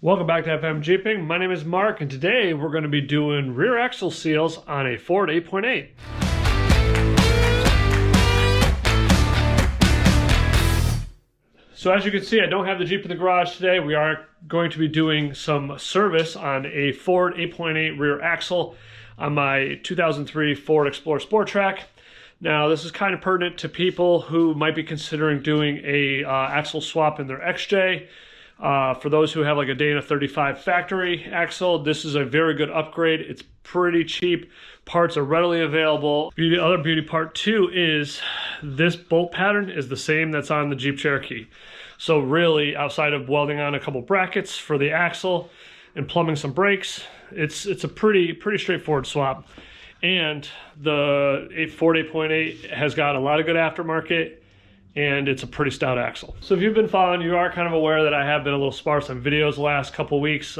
Welcome back to FM Jeeping. My name is Mark, and today we're going to be doing rear axle seals on a Ford 8.8. So as you can see, I don't have the Jeep in the garage today. We are going to be doing some service on a Ford 8.8 rear axle on my 2003 Ford Explorer Sport Track. Now, this is kind of pertinent to people who might be considering doing a axle swap in their XJ. For those who have like a Dana 35 factory axle, this is a very good upgrade. It's pretty cheap. Parts are readily available. The other beauty part too is this bolt pattern is the same that's on the Jeep Cherokee. So really, outside of welding on a couple brackets for the axle and plumbing some brakes, it's a pretty straightforward swap. And the Ford 8.8 has got a lot of good aftermarket, and it's a pretty stout axle. So if you've been following, you are kind of aware that I have been a little sparse on videos the last couple weeks,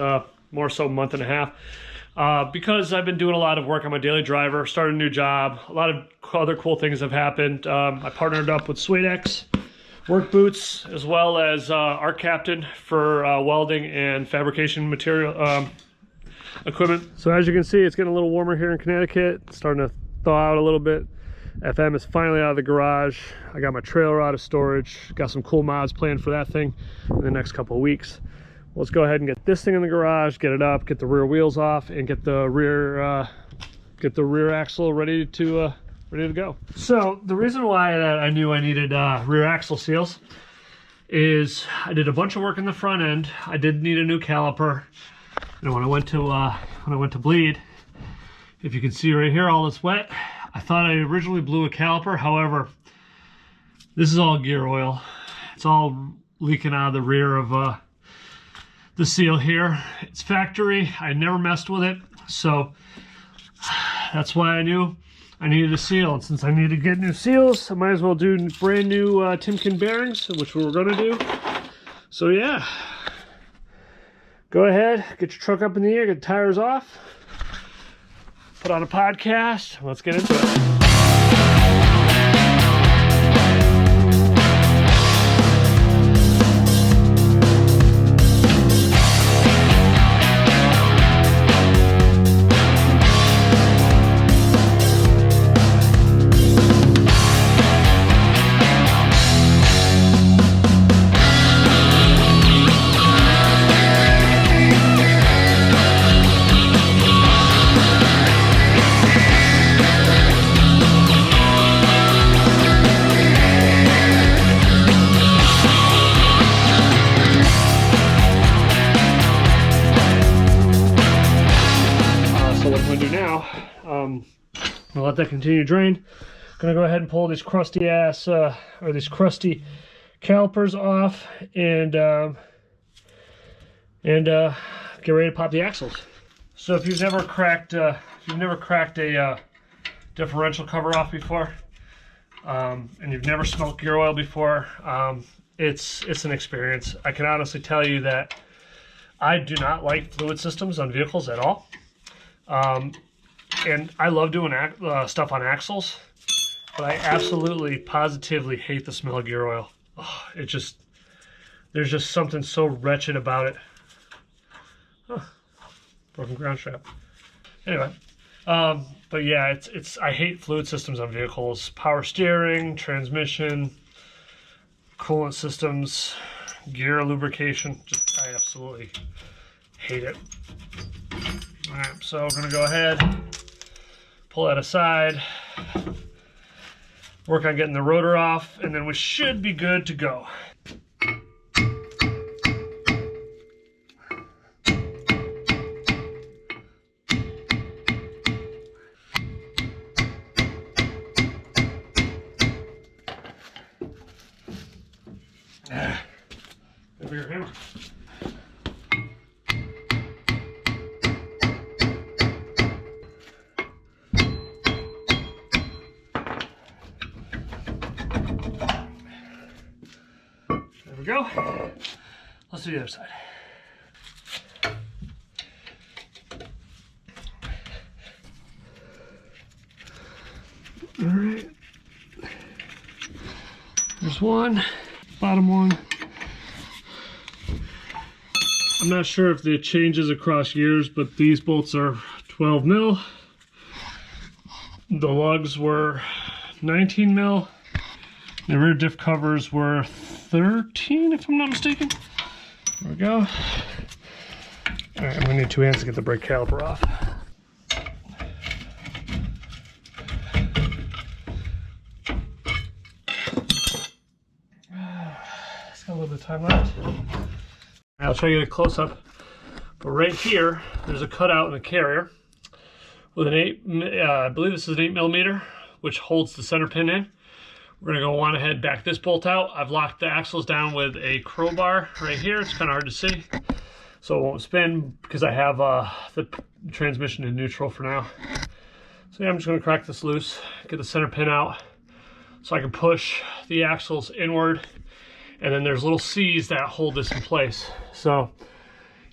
more so a month and a half, because I've been doing a lot of work on my daily driver, started a new job, a lot of other cool things have happened. I partnered up with Swadex work boots, as well as Arc Captain for welding and fabrication material equipment. So as you can see, it's getting a little warmer here in Connecticut. It's starting to thaw out a little bit. FM is finally out of the garage. I got my trailer out of storage. Got some cool mods planned for that thing in the next couple of weeks. Let's go ahead and get this thing in the garage, get it up, get the rear wheels off, and get the rear axle ready to go. So the reason why that I knew I needed rear axle seals is I did a bunch of work in the front end. I did need a new caliper. And when I went to bleed, if you can see right here, all this wet, I thought I originally blew a caliper. However, this is all gear oil. It's all leaking out of the rear of the seal here. It's factory. I never messed with it, so that's why I knew I needed a seal. And since I need to get new seals, I might as well do brand new Timken bearings, which we're going to do. So yeah. Go ahead, get your truck up in the air, get the tires off, put on a podcast, let's get into it. I'll let that continue to drain. Gonna go ahead and pull these crusty these crusty calipers off and get ready to pop the axles. So if you've never cracked a differential cover off before, and you've never smelled gear oil before, it's an experience. I can honestly tell you that I do not like fluid systems on vehicles at all. And I love doing stuff on axles, but I absolutely, positively hate the smell of gear oil. Oh, there's just something so wretched about it. Huh. Broken ground strap. Anyway, but yeah, I hate fluid systems on vehicles. Power steering, transmission, coolant systems, gear lubrication. I absolutely hate it. All right, so we're gonna go ahead, pull that aside, work on getting the rotor off, and then we should be good to go. Over your hammer. There we go. Let's do the other side. All right. There's one, bottom one. I'm not sure if it changes across years, but these bolts are 12 mil. The lugs were 19 mil. The rear diff covers were 13, if I'm not mistaken. There we go. All right, I'm gonna need 2 hands to get the brake caliper off. It's got a little bit of time left. I'll try to get a close up. But right here, there's a cutout in the carrier with an I believe this is an 8mm, which holds the center pin in. We're gonna go on ahead, back this bolt out. I've locked the axles down with a crowbar right here. It's kind of hard to see, so it won't spin because I have the transmission in neutral for now. So yeah, I'm just gonna crack this loose, get the center pin out so I can push the axles inward, and then there's little C's that hold this in place. So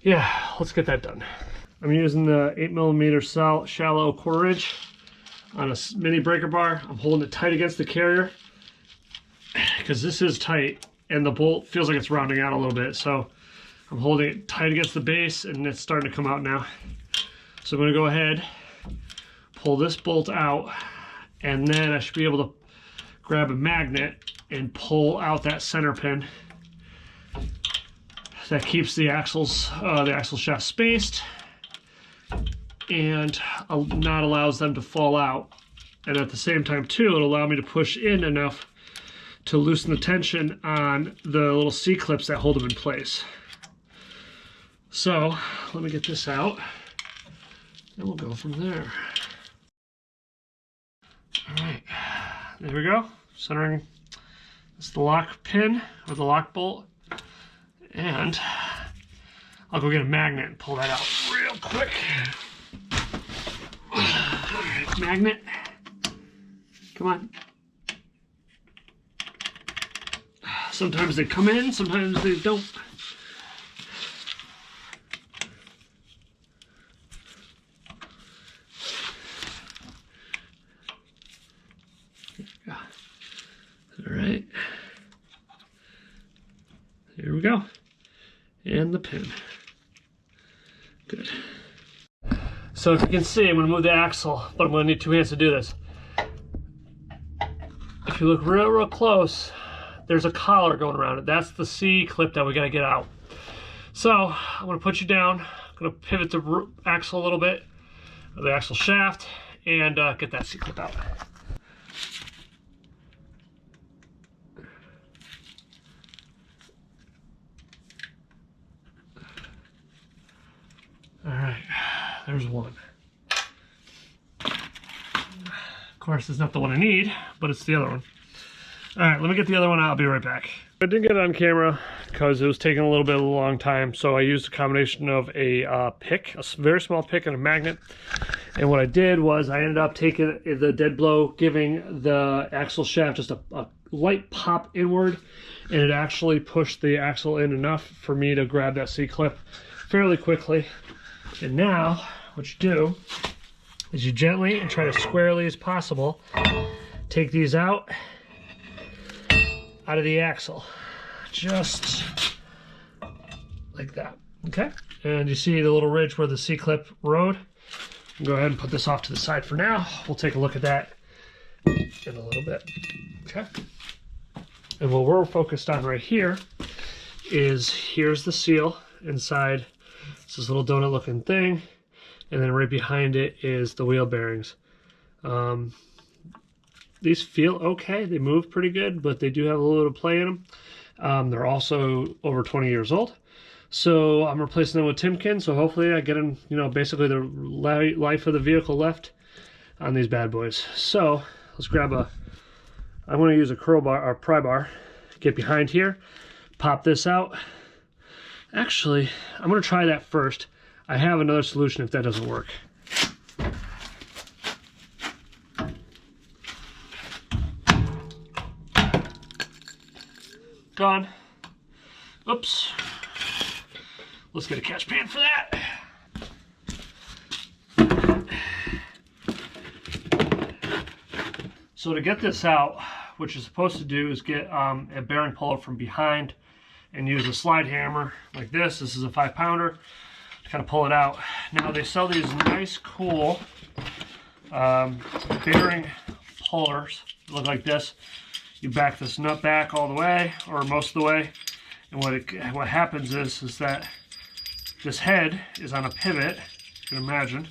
yeah, let's get that done. I'm using the 8mm shallow 1/4 inch on a mini breaker bar. I'm holding it tight against the carrier because this is tight and the bolt feels like it's rounding out a little bit. So I'm holding it tight against the base and it's starting to come out now. So I'm gonna go ahead, pull this bolt out, and then I should be able to grab a magnet and pull out that center pin. That keeps the axle shaft spaced and not allows them to fall out. And at the same time too, it'll allow me to push in enough to loosen the tension on the little C-clips that hold them in place. So let me get this out and we'll go from there. All right, there we go. Centering, it's the lock pin or the lock bolt. And I'll go get a magnet and pull that out real quick. Alright, magnet. Come on. Sometimes they come in, sometimes they don't. Alright. Here we go. And the pin. Good. So if you can see, I'm going to move the axle, but I'm going to need 2 hands to do this. If you look real close, there's a collar going around it. That's the C-clip that we got to get out. So I'm going to put you down. I'm going to pivot the axle a little bit, the axle shaft, and get that C-clip out. All right, there's one. Of course, it's not the one I need, but it's the other one. All right, let me get the other one out. I'll be right back. I didn't get it on camera because it was taking a little bit of a long time, so I used a combination of a pick, a very small pick, and a magnet. And what I did was I ended up taking the dead blow, giving the axle shaft just a light pop inward, and it actually pushed the axle in enough for me to grab that C-clip fairly quickly. And now, what you do is you gently and try to squarely as possible take these out of the axle, just like that, okay? And you see the little ridge where the C-clip rode? Go ahead and put this off to the side for now. We'll take a look at that in a little bit, okay? And what we're focused on right here is, here's the seal inside. It's this little donut looking thing, and then right behind it is the wheel bearings. These feel okay, they move pretty good, but they do have a little bit of play in them. They're also over 20 years old, so I'm replacing them with Timken, so hopefully I get them, you know, basically the life of the vehicle left on these bad boys. So let's grab I'm going to use a crowbar or pry bar, get behind here, pop this out. Actually, I'm going to try that first. I have another solution if that doesn't work. Gone. Oops. Let's get a catch pan for that. So to get this out, what you're supposed to do is get a bearing puller from behind and use a slide hammer like this. This is a 5-pounder to kind of pull it out. Now they sell these nice, cool bearing pullers that look like this. You back this nut back all the way, or most of the way, and what happens is that this head is on a pivot, you can imagine,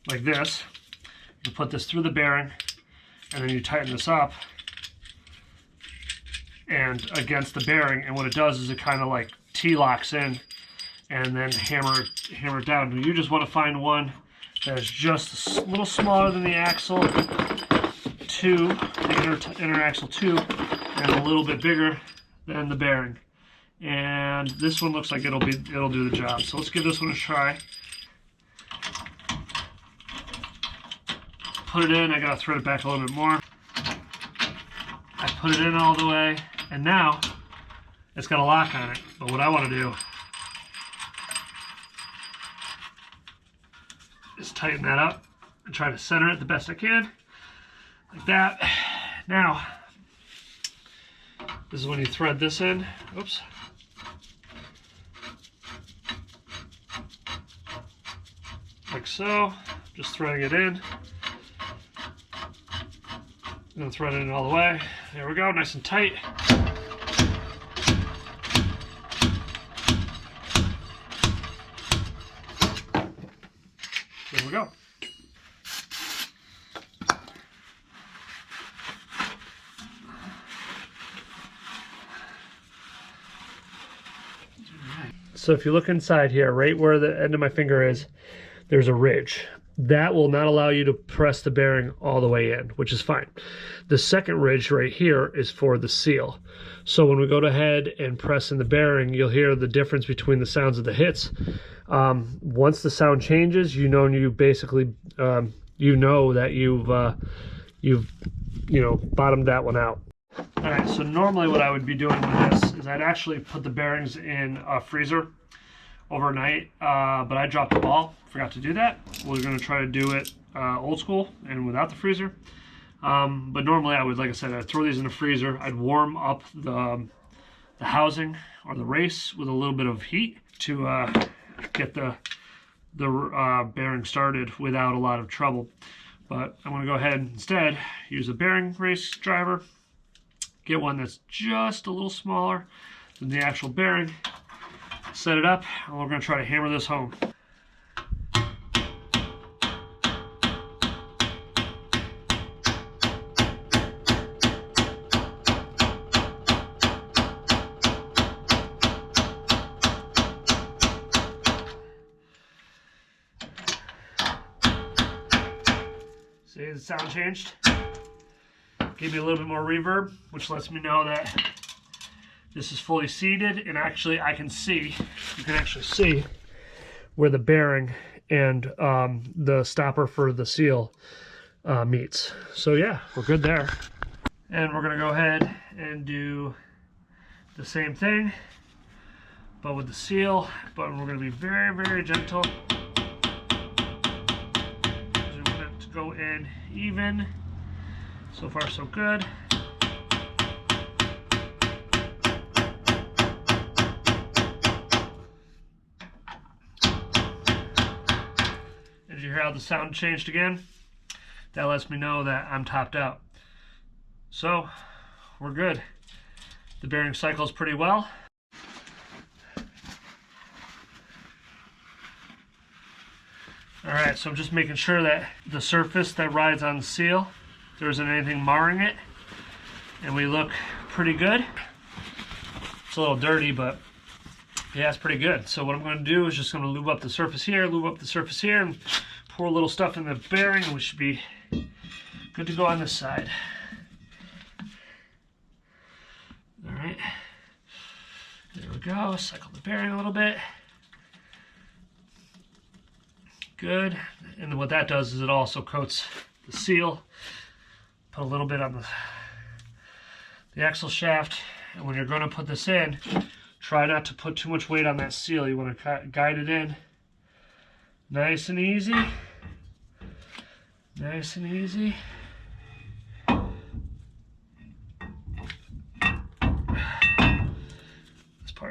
like this. You put this through the bearing, and then you tighten this up and against the bearing, and what it does is it kind of like T-locks in and then hammer it down. You just want to find one that is just a little smaller than the axle tube, the inner axle tube, and a little bit bigger than the bearing. And this one looks like it'll do the job. So let's give this one a try. Put it in. I gotta thread it back a little bit more. I put it in all the way, and now it's got a lock on it. But what I want to do is tighten that up and try to center it the best I can, like that. Now, this is when you thread this in. Oops. Like so. Just threading it in. And then thread it in all the way. There we go, nice and tight. There we go. So if you look inside here, right where the end of my finger is, there's a ridge. That will not allow you to press the bearing all the way in, which is fine. The second ridge right here is for the seal. So when we go ahead and press in the bearing, you'll hear the difference between the sounds of the hits. Once the sound changes, you know that you've bottomed that one out. All right, so normally what I would be doing with this is I'd actually put the bearings in a freezer overnight, but I dropped the ball, forgot to do that. We're going to try to do it old school and without the freezer. But normally I would, like I said, I'd throw these in the freezer. I'd warm up the housing or the race with a little bit of heat to get the bearing started without a lot of trouble. But I'm going to go ahead and instead use a bearing race driver, get one that's just a little smaller than the actual bearing, set it up, and we're going to try to hammer this home. See, the sound changed. Gave me a little bit more reverb, which lets me know that this is fully seated, and actually you can actually see where the bearing and the stopper for the seal meets. So yeah, we're good there. And we're gonna go ahead and do the same thing, but with the seal, but we're gonna be very, very gentle. We want it to go in even. So far, so good. Did you hear how the sound changed again? That lets me know that I'm topped out. So, we're good. The bearing cycles pretty well. Alright, so I'm just making sure that the surface that rides on the seal, there isn't anything marring it, and we look pretty good. It's a little dirty, but yeah, it's pretty good. So what I'm going to do is just going to lube up the surface here, and pour a little stuff in the bearing, and we should be good to go on this side. All right, there we go. Cycle the bearing a little bit. Good, and then what that does is it also coats the seal. Put a little bit on the axle shaft, and when you're going to put this in, try not to put too much weight on that seal. You want to guide it in nice and easy. Nice and easy.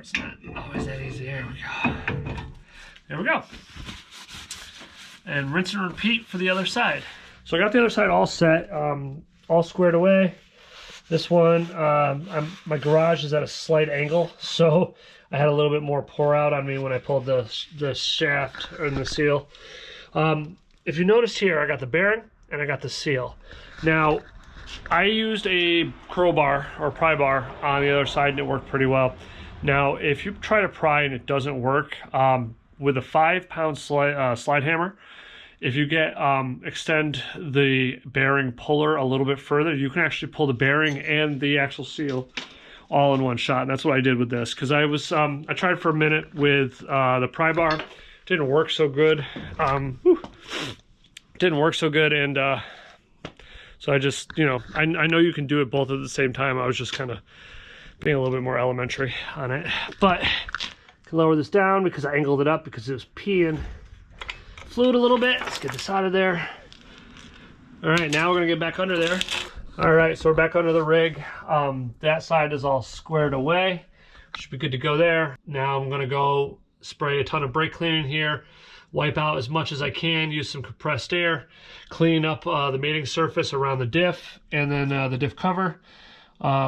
part's not always that easy. There we go. There we go. And rinse and repeat for the other side. So I got the other side all set, all squared away. This one, my garage is at a slight angle, so I had a little bit more pour out on me when I pulled the shaft and the seal. If you notice here, I got the bearing and I got the seal. Now, I used a crowbar or pry bar on the other side and it worked pretty well. Now, if you try to pry and it doesn't work, with a 5-pound slide hammer, if you extend the bearing puller a little bit further, you can actually pull the bearing and the axle seal all in one shot. And that's what I did with this, because I tried for a minute with the pry bar. Didn't work so good. Didn't work so good, and so I just, I know you can do it both at the same time. I was just kind of being a little bit more elementary on it. But I can lower this down because I angled it up because it was peeing fluid a little bit. Let's get this out of there. All right, now we're gonna get back under there. All right, so we're back under the rig. That side is all squared away. Should be good to go there. Now I'm gonna go spray a ton of brake cleaning here, wipe out as much as I can, use some compressed air, clean up the mating surface around the diff, and then the diff cover,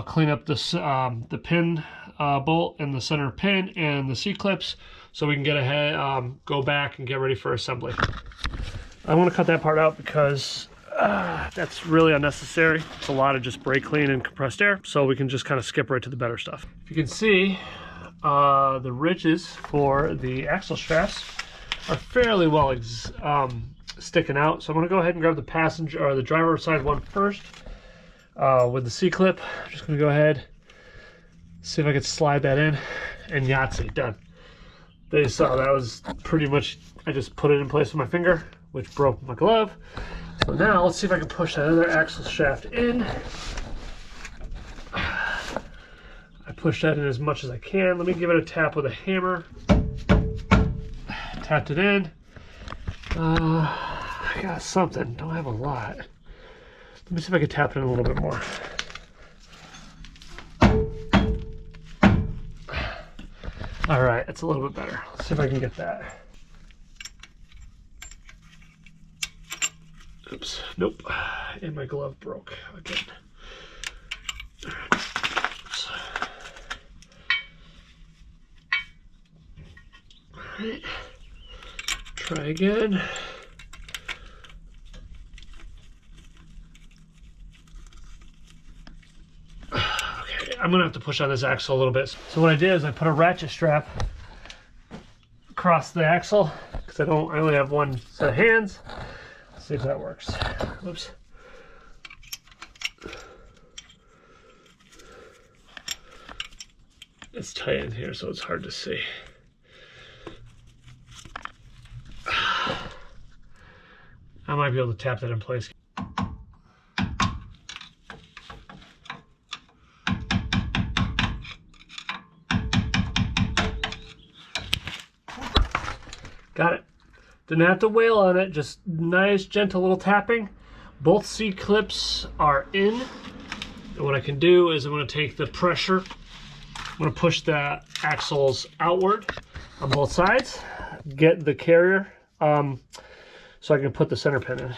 clean up the pin bolt and the center pin and the C-clips, so we can get ahead, go back and get ready for assembly. I'm gonna cut that part out because that's really unnecessary. It's a lot of just brake clean and compressed air, so we can just kind of skip right to the better stuff. If you can see, the ridges for the axle shafts are fairly well sticking out. So I'm gonna go ahead and grab the passenger or the driver side one first with the C-clip. I'm just gonna go ahead, see if I can slide that in, and Yahtzee, done. They saw that was pretty much, I just put it in place with my finger, which broke my glove. So now let's see if I can push that other axle shaft in. I push that in as much as I can. Let me give it a tap with a hammer. Tapped it in. I got something, don't have a lot. Let me see if I can tap it in a little bit more. All right, it's a little bit better. Let's see if I can get that. Oops, nope. And my glove broke again. Oops. All right, try again. I'm gonna have to push on this axle a little bit. So what I did is I put a ratchet strap across the axle because I only have one set of hands. Let's see if that works. Oops. It's tight in here, so it's hard to see. I might be able to tap that in place. Got it. Didn't have to wail on it, just nice, gentle little tapping. Both C-clips are in. And what I can do is I'm going to take the pressure, I'm going to push the axles outward on both sides, get the carrier so I can put the center pin in.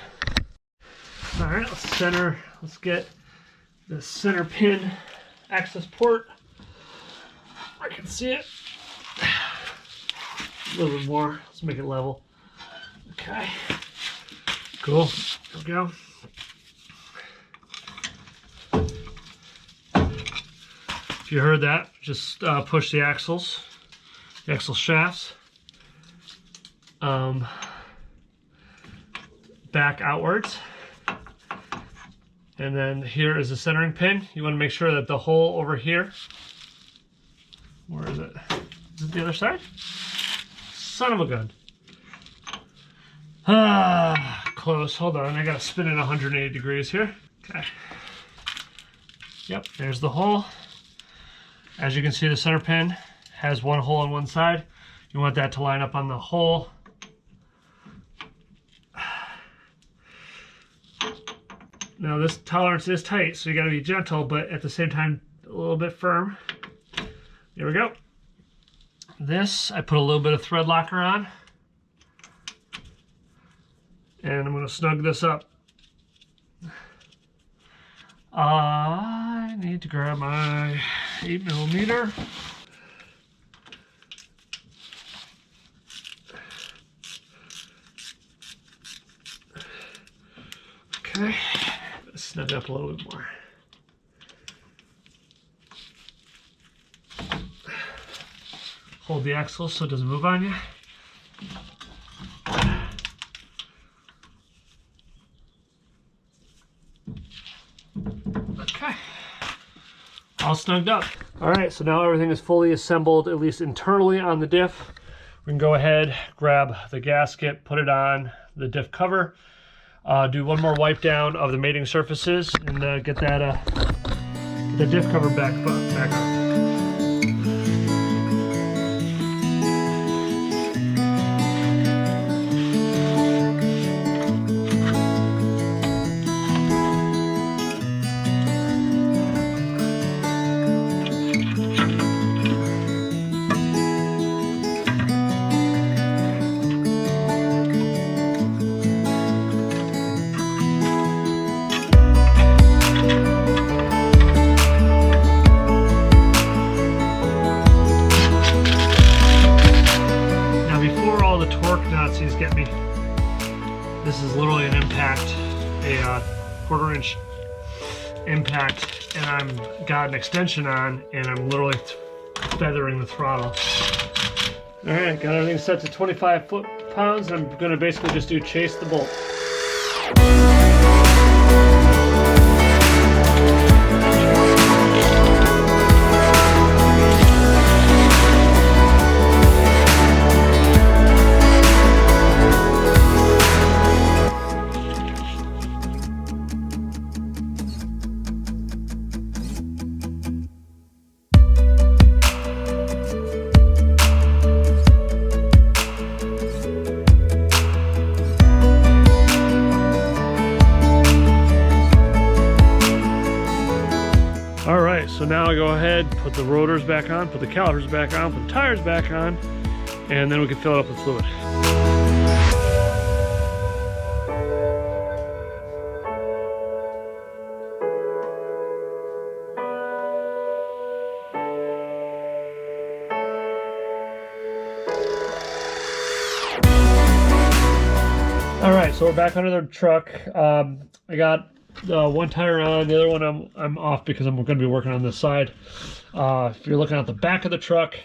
All right, let's get the center pin access port. I can see it. A little bit more. Let's make it level. Okay. Cool. There we go. If you heard that, just push the axle shafts back outwards. And then here is the centering pin. You want to make sure that the hole over here, where is it? Is it the other side? Son of a gun. Close. Hold on. I gotta spin it 180 degrees here. Okay. Yep, there's the hole. As you can see, the center pin has one hole on one side. You want that to line up on the hole. Now this tolerance is tight, so you gotta be gentle, but at the same time, a little bit firm. There we go. this, I put a little bit of thread locker on. And I'm going to snug this up. I need to grab my 8mm. Okay, let's snug it up a little bit more. Hold the axle so it doesn't move on you. Okay, all snugged up. All right, so now everything is fully assembled, at least internally on the diff. We can go ahead, grab the gasket, put it on the diff cover, do one more wipe down of the mating surfaces, and get the diff cover back up. Nazis get me. This is literally an impact, a 1/4 inch impact, and I'm got an extension on, and I'm literally feathering the throttle. All right, got everything set to 25 foot-pounds. I'm going to basically just do chase the bolt. Alright, so now I go ahead, put the rotors back on, put the calipers back on, put the tires back on, and then we can fill it up with fluid. Alright, so we're back under the truck. I got one tire on, the other one I'm off because I'm going to be working on this side. If you're looking at the back of the truck,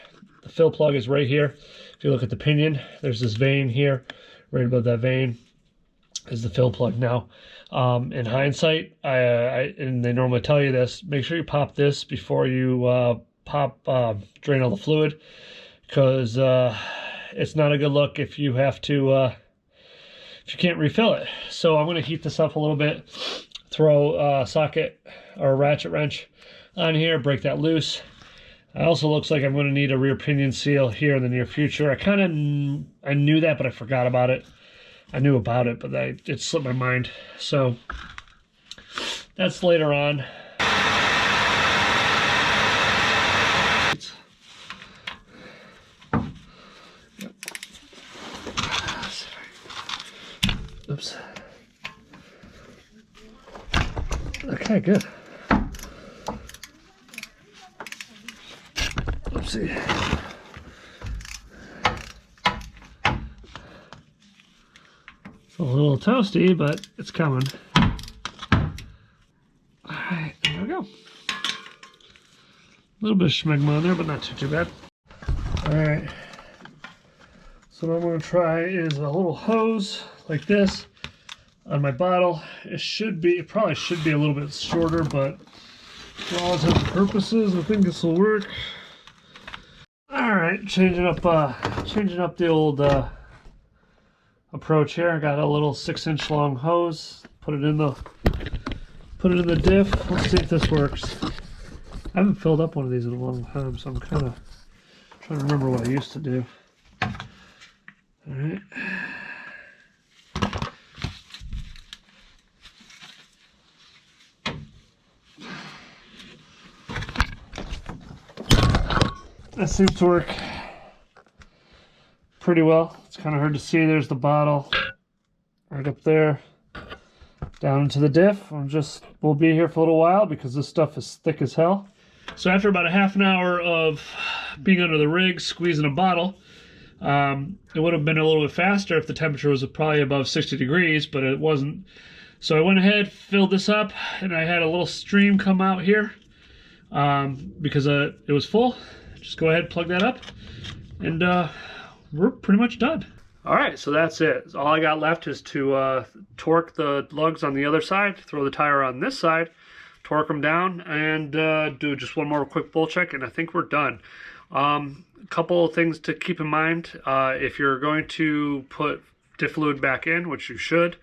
the fill plug is right here. If you look at the pinion, there's this vein here. Right above that vein is the fill plug. Now, in hindsight, and they normally tell you this, make sure you pop this before you drain all the fluid, because it's not a good look if you have to if you can't refill it. So I'm going to heat this up a little bit, throw a socket or a ratchet wrench on here, break that loose. It also looks like I'm going to need a rear pinion seal here in the near future. I knew that, but I forgot about it. I knew about it, but it slipped my mind. So that's later on. Oops. Okay, good. Oopsie. It's a little toasty, but it's coming. Alright, there we go. A little bit of schmegma on there, but not too bad. Alright. So what I'm going to try is a little hose like this on my bottle. It probably should be a little bit shorter, but for all intents and purposes, I think this will work. All right, changing up the old approach here. I got a little 6-inch long hose. Put it in the diff. Let's see if this works. I haven't filled up one of these in a long time, so I'm kind of trying to remember what I used to do. All right. That seems to work pretty well. It's kind of hard to see. There's the bottle right up there. Down into the diff. We'll be here for a little while because this stuff is thick as hell. So after about a half an hour of being under the rig, squeezing a bottle, it would have been a little bit faster if the temperature was probably above 60 degrees, but it wasn't. So I went ahead, filled this up, and I had a little stream come out here because it was full. Just go ahead, plug that up, and we're pretty much done. All right, so that's it. All I got left is to torque the lugs on the other side, throw the tire on this side, torque them down, and do just one more quick bull check, and I think we're done. A couple of things to keep in mind. If you're going to put diff fluid back in, which you should,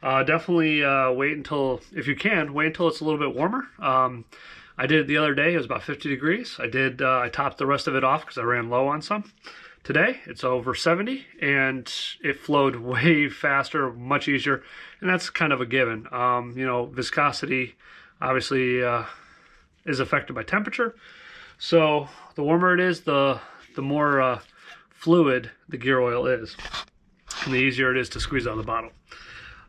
definitely wait until, if you can, wait until it's a little bit warmer. I did it the other day. It was about 50 degrees. I topped the rest of it off because I ran low on some. Today, it's over 70, and it flowed way faster, much easier, and that's kind of a given. You know, viscosity obviously is affected by temperature, so the warmer it is, the more fluid the gear oil is, and the easier it is to squeeze out of the bottle.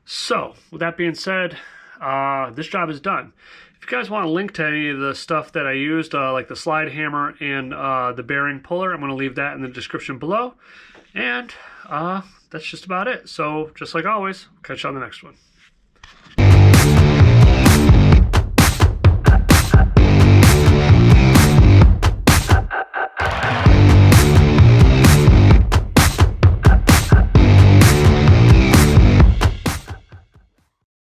So, with that being said, this job is done. If you guys want a link to any of the stuff that I used, like the slide hammer and the bearing puller, I'm going to leave that in the description below. And that's just about it. So, just like always, catch you on the next one.